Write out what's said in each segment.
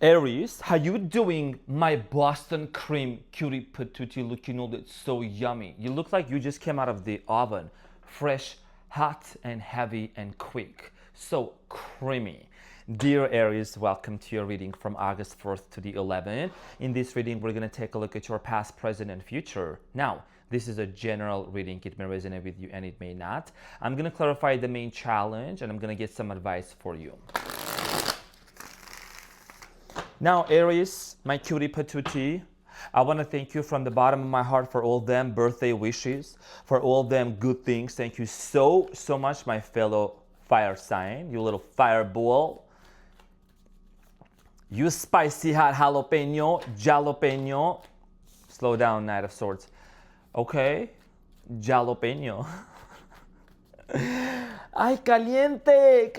Aries, how you doing? My Boston cream cutie patootie looking all that so yummy. You look like you just came out of the oven. Fresh, hot, and heavy and quick. So creamy. Dear Aries, welcome to your reading from August 4th to the 11th. In this reading, we're going to take a look at your past, present, and future. Now, this is a general reading. It may resonate with you and it may not. I'm going to clarify the main challenge and I'm going to get some advice for you. Now, Aries, my cutie patootie, I want to thank you from the bottom of my heart for all them birthday wishes, for all them good things. Thank you so much, my fellow fire sign, you little fireball. You spicy hot jalapeno. Slow down, Knight of Swords. Okay, jalapeno. Ay, caliente.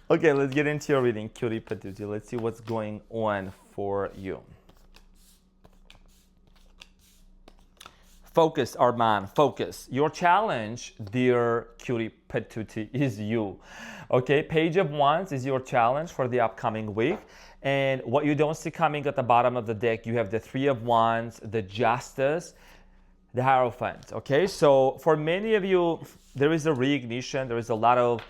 Okay, let's get into your reading, cutie patootie. Let's see what's going on for you. Focus, Arman, focus. Your challenge, dear cutie patootie, is you. Okay, Page of Wands is your challenge for the upcoming week. And what you don't see coming at the bottom of the deck, you have the Three of Wands, the Justice, the Hierophant. Okay, so for many of you, there is a reignition. There is a lot of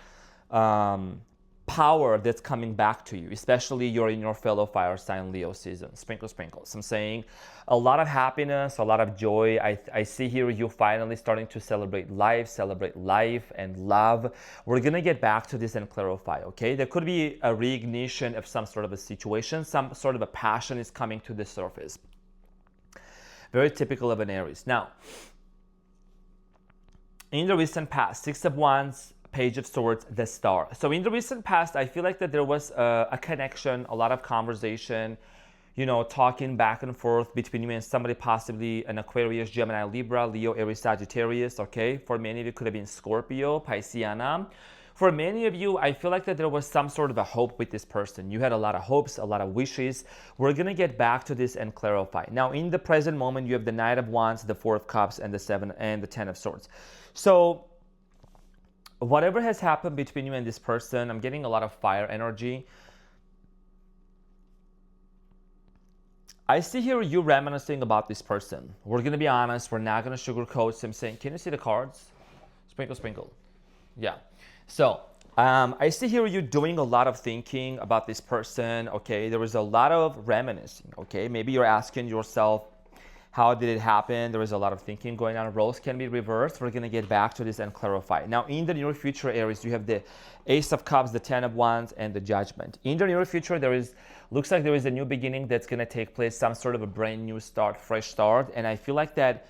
power that's coming back to you, especially you're in your fellow fire sign Leo season. Sprinkle, sprinkles. I'm saying a lot of happiness, a lot of joy. I see here you finally starting to celebrate life and love. We're going to get back to this and clarify, okay? There could be a reignition of some sort of a situation, some sort of a passion is coming to the surface. Very typical of an Aries. Now, in the recent past, Six of Wands, Page of Swords, the Star. So in the recent past, I feel like that there was a connection, a lot of conversation, you know, talking back and forth between you and somebody, possibly an Aquarius, Gemini, Libra, Leo, Aries, Sagittarius, okay? For many of you, it could have been Scorpio, Pisceana. For many of you, I feel like that there was some sort of a hope with this person. You had a lot of hopes, a lot of wishes. We're going to get back to this and clarify. Now, in the present moment, you have the Knight of Wands, the Four of Cups, and the Seven and the Ten of Swords. So whatever has happened between you and this person, I'm getting a lot of fire energy. I see here you reminiscing about this person. We're going to be honest. We're not going to sugarcoat. So I'm saying, can you see the cards? Sprinkle, sprinkle. Yeah. So I see here you doing a lot of thinking about this person. Okay. There was a lot of reminiscing. Okay. Maybe you're asking yourself, how did it happen? There is a lot of thinking going on. Roles can be reversed. We're going to get back to this and clarify. Now, in the near future, Aries, you have the Ace of Cups, the Ten of Wands, and the Judgment. In the near future, looks like there is a new beginning that's going to take place, some sort of a brand new start, fresh start. And I feel like that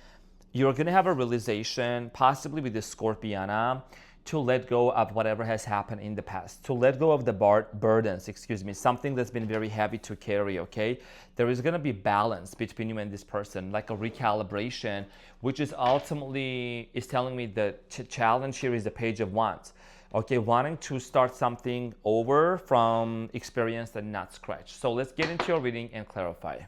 you're going to have a realization, possibly with the Scorpiana, to let go of whatever has happened in the past, to let go of the burdens, something that's been very heavy to carry, okay? There is going to be balance between you and this person, like a recalibration, which is ultimately is telling me the challenge here is the Page of Wands, okay? Wanting to start something over from experience and not scratch. So let's get into your reading and clarify.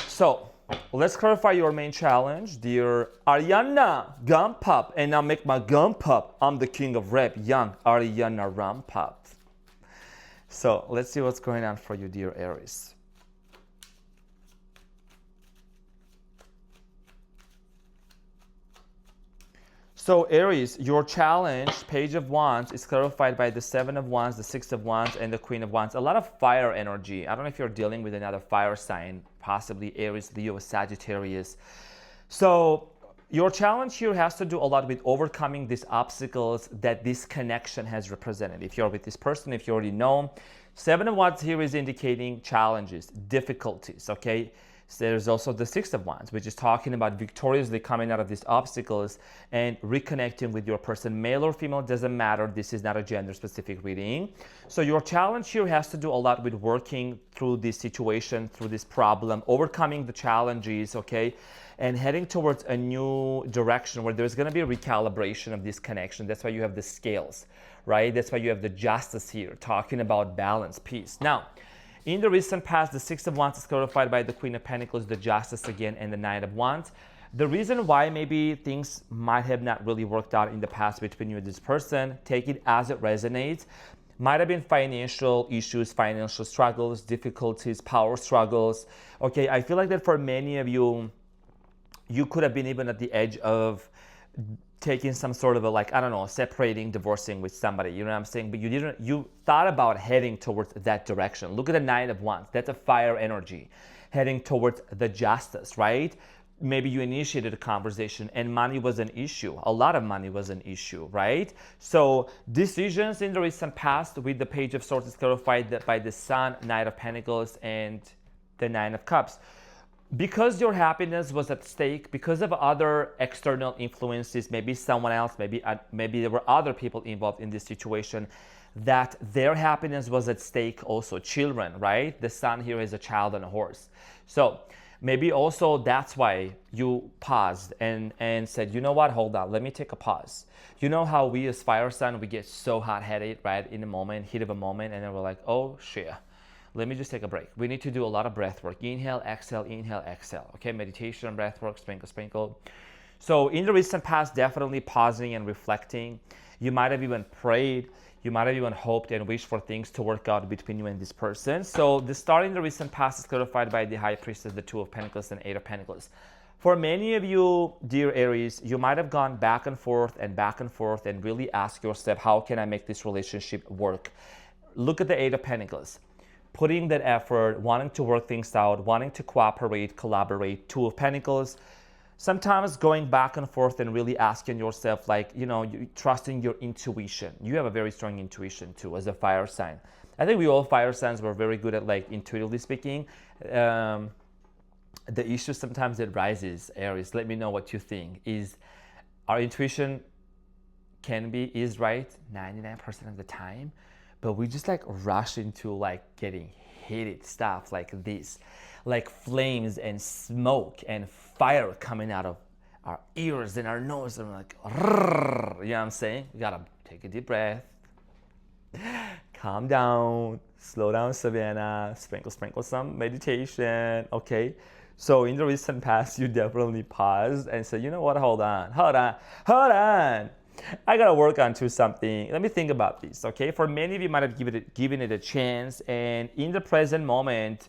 So let's clarify your main challenge, dear Arianna Gun Pup. And now make my gun pup. I'm the king of rap, young Arianna Rum Pup. So let's see what's going on for you, dear Aries. So Aries, your challenge, Page of Wands, is clarified by the Seven of Wands, the Six of Wands, and the Queen of Wands. A lot of fire energy. I don't know if you're dealing with another fire sign, possibly Aries, Leo, Sagittarius. So your challenge here has to do a lot with overcoming these obstacles that this connection has represented. If you're with this person, if you already know, Seven of Wands here is indicating challenges, difficulties, okay? So there's also the Six of Wands, which is talking about victoriously coming out of these obstacles and reconnecting with your person. Male or female, doesn't matter. This is not a gender-specific reading. So your challenge here has to do a lot with working through this situation, through this problem, overcoming the challenges, okay, and heading towards a new direction where there's going to be a recalibration of this connection. That's why you have the scales, right? That's why you have the Justice here, talking about balance, peace. Now, in the recent past, the Six of Wands is clarified by the Queen of Pentacles, the Justice again, and the Knight of Wands. The reason why maybe things might have not really worked out in the past between you and this person, take it as it resonates. Might have been financial issues, financial struggles, difficulties, power struggles. Okay, I feel like that for many of you, you could have been even at the edge of taking some sort of a, like, I don't know, separating, divorcing with somebody, you know what I'm saying? But you thought about heading towards that direction. Look at the Nine of Wands. That's a fire energy, heading towards the justice, right? Maybe you initiated a conversation and money was an issue. A lot of money was an issue, right? So decisions in the recent past with the Page of Swords is clarified by the Sun, Knight of Pentacles, and the Nine of Cups. Because your happiness was at stake, because of other external influences, maybe someone else, maybe there were other people involved in this situation, that their happiness was at stake also. Children, right? The Sun here is a child on a horse. So maybe also that's why you paused and said, you know what, hold on, let me take a pause. You know how we as fire sign, we get so hot-headed, right, in the moment, heat of a moment, and then we're like, oh shit. Let me just take a break. We need to do a lot of breath work. Inhale, exhale, okay? Meditation, breath work, sprinkle, sprinkle. So in the recent past, definitely pausing and reflecting. You might have even prayed. You might have even hoped and wished for things to work out between you and this person. So the start in the recent past is clarified by the High Priestess, the Two of Pentacles, and Eight of Pentacles. For many of you, dear Aries, you might have gone back and forth and really ask yourself, how can I make this relationship work? Look at the Eight of Pentacles. Putting that effort, wanting to work things out, wanting to cooperate, collaborate. Two of Pentacles. Sometimes going back and forth and really asking yourself, like, you know, trusting your intuition. You have a very strong intuition too as a fire sign. I think we all fire signs were very good at, like, intuitively speaking. The issue sometimes that rises, Aries, let me know what you think, is our intuition is right 99% of the time. But we just like rush into like getting heated stuff like this, like flames and smoke and fire coming out of our ears and our nose. And we're like, you know what I'm saying? You gotta take a deep breath, calm down, slow down, Savannah, sprinkle some meditation, okay? So in the recent past, you definitely paused and said, you know what, hold on. I gotta work onto something. Let me think about this, okay? For many of you might have given it a chance, and in the present moment,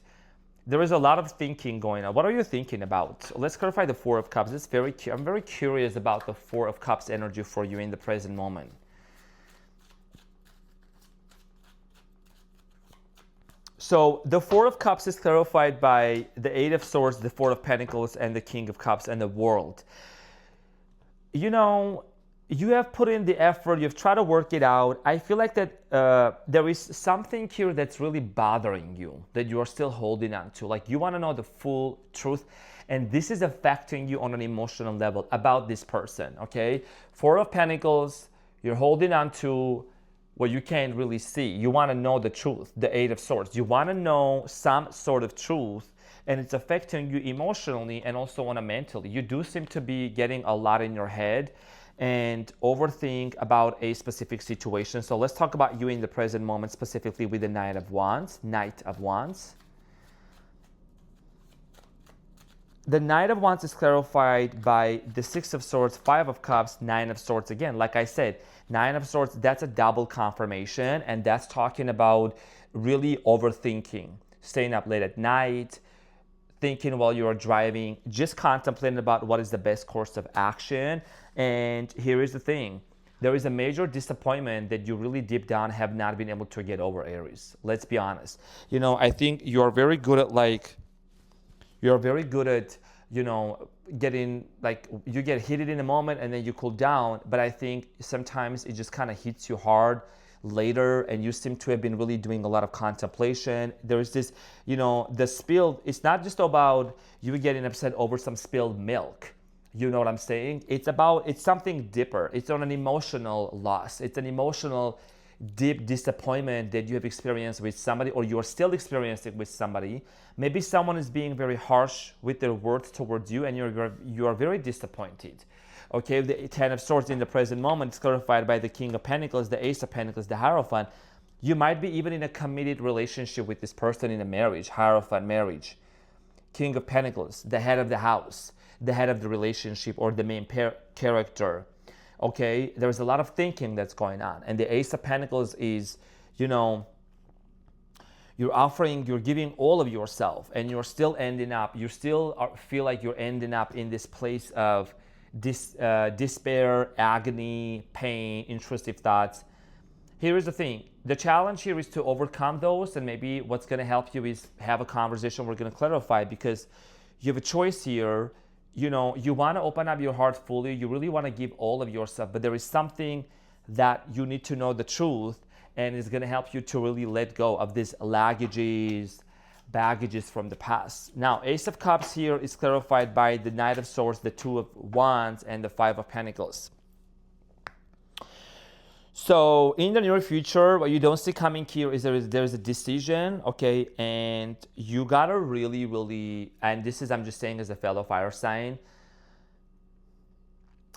there is a lot of thinking going on. What are you thinking about? Let's clarify the Four of Cups. I'm very curious about the Four of Cups energy for you in the present moment. So the Four of Cups is clarified by the Eight of Swords, the Four of Pentacles, and the King of Cups, and the World. You know, you have put in the effort, you've tried to work it out. I feel like that there is something here that's really bothering you, that you are still holding on to. Like, you want to know the full truth, and this is affecting you on an emotional level about this person, okay? Four of Pentacles, you're holding on to what you can't really see. You want to know the truth, the Eight of Swords. You want to know some sort of truth, and it's affecting you emotionally and also on a mentally. You do seem to be getting a lot in your head and overthink about a specific situation. So let's talk about you in the present moment, specifically with the Knight of Wands. The Knight of Wands is clarified by the Six of Swords, Five of Cups, Nine of Swords. Again, like I said, Nine of Swords, that's a double confirmation, and that's talking about really overthinking, staying up late at night, thinking while you are driving, just contemplating about what is the best course of action. And here is the thing. There is a major disappointment that you really deep down have not been able to get over, Aries. Let's be honest. You know, I think you're very good at, you know, getting, like, you get heated in a moment and then you cool down. But I think sometimes it just kind of hits you hard later, and you seem to have been really doing a lot of contemplation. There is this, you know, the spilled, it's not just about you getting upset over some spilled milk. You know what I'm saying? It's something deeper. It's on an emotional loss. It's an emotional, deep disappointment that you have experienced with somebody, or you are still experiencing with somebody. Maybe someone is being very harsh with their words towards you, and you are very disappointed. Okay, the Ten of Swords in the present moment is clarified by the King of Pentacles, the Ace of Pentacles, the Hierophant. You might be even in a committed relationship with this person in a marriage, Hierophant marriage. King of Pentacles, the head of the house. the head of the relationship or the main character. Okay, there's a lot of thinking that's going on. And the Ace of Pentacles is, you're giving all of yourself, and you're still ending up, you still feel like you're ending up in this place of despair, agony, pain, intrusive thoughts. Here is the thing. The challenge here is to overcome those, and maybe what's going to help you is have a conversation. We're going to clarify, because you have a choice here. You want to open up your heart fully. You really want to give all of yourself, but there is something that you need to know the truth, and it's going to help you to really let go of these baggages from the past. Now, Ace of Cups here is clarified by the Knight of Swords, the Two of Wands, and the Five of Pentacles. So in the near future, what you don't see coming here is there's a decision, okay? And you gotta really, and this is, I'm just saying as a fellow fire sign,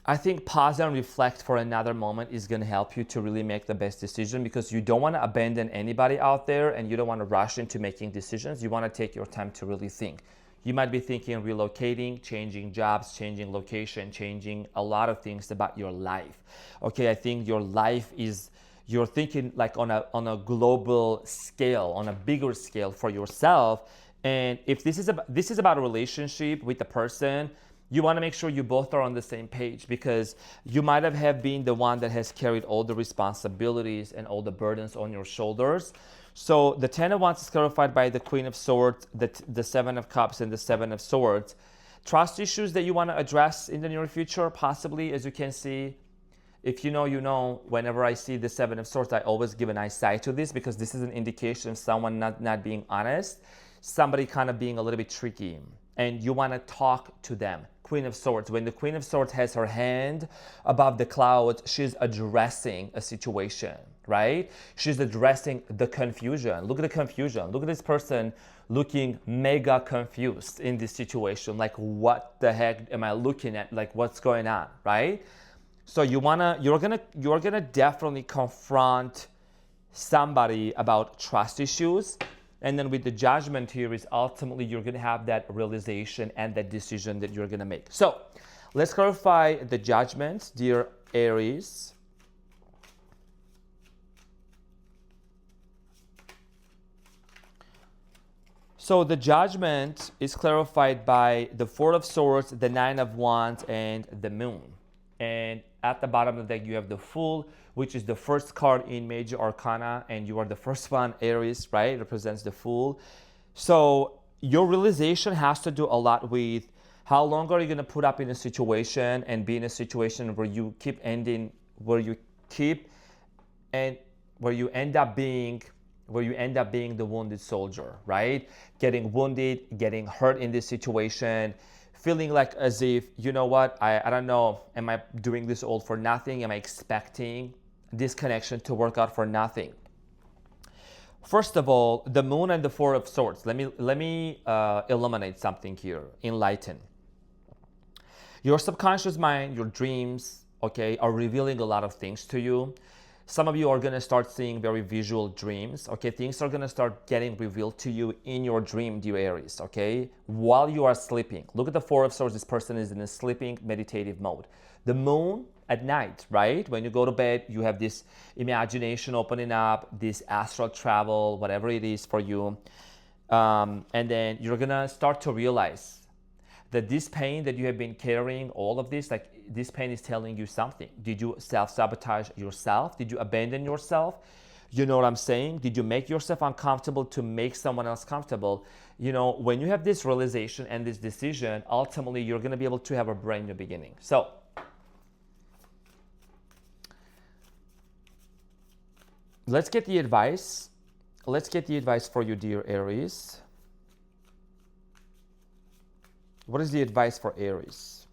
I think pause and reflect for another moment is gonna help you to really make the best decision, because you don't wanna abandon anybody out there, and you don't wanna rush into making decisions. You wanna take your time to really think. You might be thinking relocating, changing jobs, changing location, changing a lot of things about your life. Okay, I think your life is, you're thinking like on a global scale, on a bigger scale for yourself. And if this is about a relationship with a person, you want to make sure you both are on the same page, because you might have been the one that has carried all the responsibilities and all the burdens on your shoulders. So the Ten of Wands is clarified by the Queen of Swords, the Seven of Cups, and the Seven of Swords. Trust issues that you want to address in the near future, possibly, as you can see. If you know, whenever I see the Seven of Swords, I always give an eyesight to this, because this is an indication of someone not being honest, somebody kind of being a little bit tricky, and you want to talk to them. Queen of Swords. When the Queen of Swords has her hand above the clouds, she's addressing a situation, right? She's addressing the confusion. Look at the confusion. Look at this person looking mega confused in this situation. Like, what the heck am I looking at? Like, what's going on, right? So you're gonna definitely confront somebody about trust issues. And then with the Judgment here is ultimately you're going to have that realization and that decision that you're going to make. So let's clarify the Judgment, dear Aries. So the Judgment is clarified by the Four of Swords, the Nine of Wands, and the Moon. And at the bottom of the deck, you have the Fool, which is the first card in Major Arcana, and you are the first one, Aries, right? It represents the Fool. So your realization has to do a lot with how long are you going to put up in a situation and be in a situation where you where you end up being the wounded soldier, right? Getting wounded, getting hurt in this situation, feeling like as if, you know what, I don't know, am I doing this all for nothing? Am I expecting this connection to work out for nothing? First of all, the Moon and the Four of Swords. Let me illuminate something here, enlighten. Your subconscious mind, your dreams, okay, are revealing a lot of things to you. Some of you are going to start seeing very visual dreams, okay? Things are going to start getting revealed to you in your dream, dear Aries, okay? While you are sleeping. Look at the Four of Swords. This person is in a sleeping, meditative mode. The Moon at night, right? When you go to bed, you have this imagination opening up, this astral travel, whatever it is for you. And then you're going to start to realize that this pain that you have been carrying, all of this, like this pain is telling you something. Did you self-sabotage yourself? Did you abandon yourself? You know what I'm saying? Did you make yourself uncomfortable to make someone else comfortable? You know, when you have this realization and this decision, ultimately you're going to be able to have a brand new beginning. So let's get the advice. Let's get the advice for you, dear Aries. What is the advice for Aries?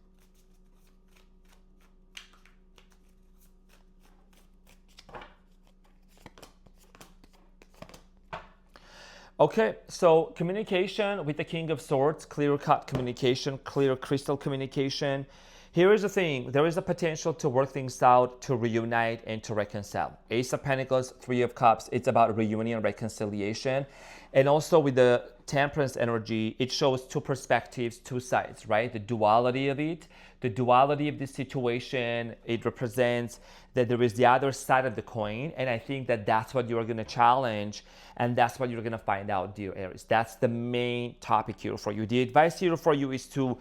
Okay, so communication with the King of Swords, clear-cut communication, clear crystal communication. Here is the thing, there is a potential to work things out, to reunite and to reconcile. Ace of Pentacles, Three of Cups, it's about reunion, reconciliation. And also with the Temperance energy, it shows two perspectives, two sides, right? The duality of it, the duality of the situation, it represents that there is the other side of the coin. And I think that that's what you're going to challenge, and that's what you're going to find out, dear Aries. That's the main topic here for you. The advice here for you is to,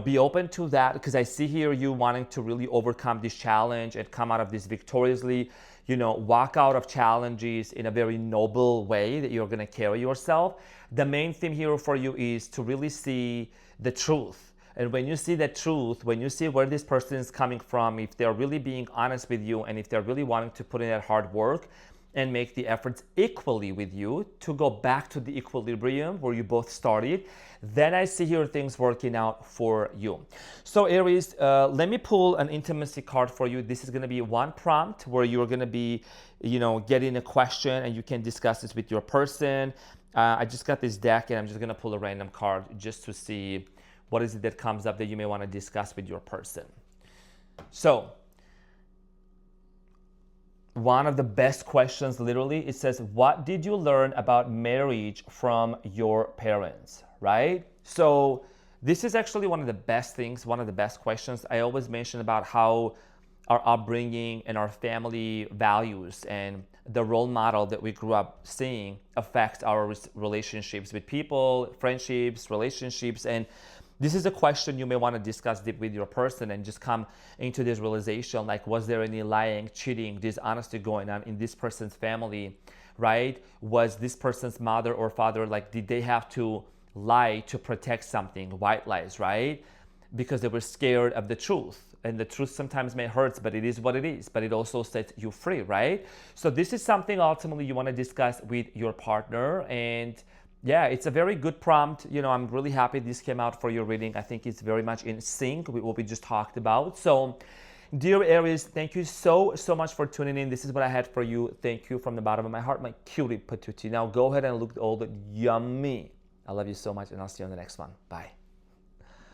be open to that, because I see here you wanting to really overcome this challenge and come out of this victoriously. Walk out of challenges in a very noble way that you're going to carry yourself. The main theme here for you is to really see the truth. And when you see the truth, when you see where this person is coming from, if they're really being honest with you, and if they're really wanting to put in that hard work and make the efforts equally with you to go back to the equilibrium where you both started, then I see here things working out for you. So Aries, let me pull an intimacy card for you. This is going to be one prompt where you're going to be, getting a question, and you can discuss this with your person. I just got this deck, and I'm just going to pull a random card just to see what is it that comes up that you may want to discuss with your person. So one of the best questions, literally, it says, what did you learn about marriage from your parents, right? So this is actually one of the best things, one of the best questions. I always mention about how our upbringing and our family values and the role model that we grew up seeing affects our relationships with people, friendships, relationships. And this is a question you may want to discuss deep with your person and just come into this realization, like, was there any lying, cheating, dishonesty going on in this person's family, right? Was this person's mother or father, like, did they have to lie to protect something, white lies, right? Because they were scared of the truth. And the truth sometimes may hurt, but it is what it is. But it also sets you free, right? So this is something ultimately you want to discuss with your partner. And yeah, it's a very good prompt. I'm really happy this came out for your reading. I think it's very much in sync with what we just talked about. So dear Aries, thank you so much for tuning in. This is what I had for you. Thank you from the bottom of my heart, my cutie patootie. Now go ahead and look all the yummy. I love you so much, and I'll see you on the next one. Bye.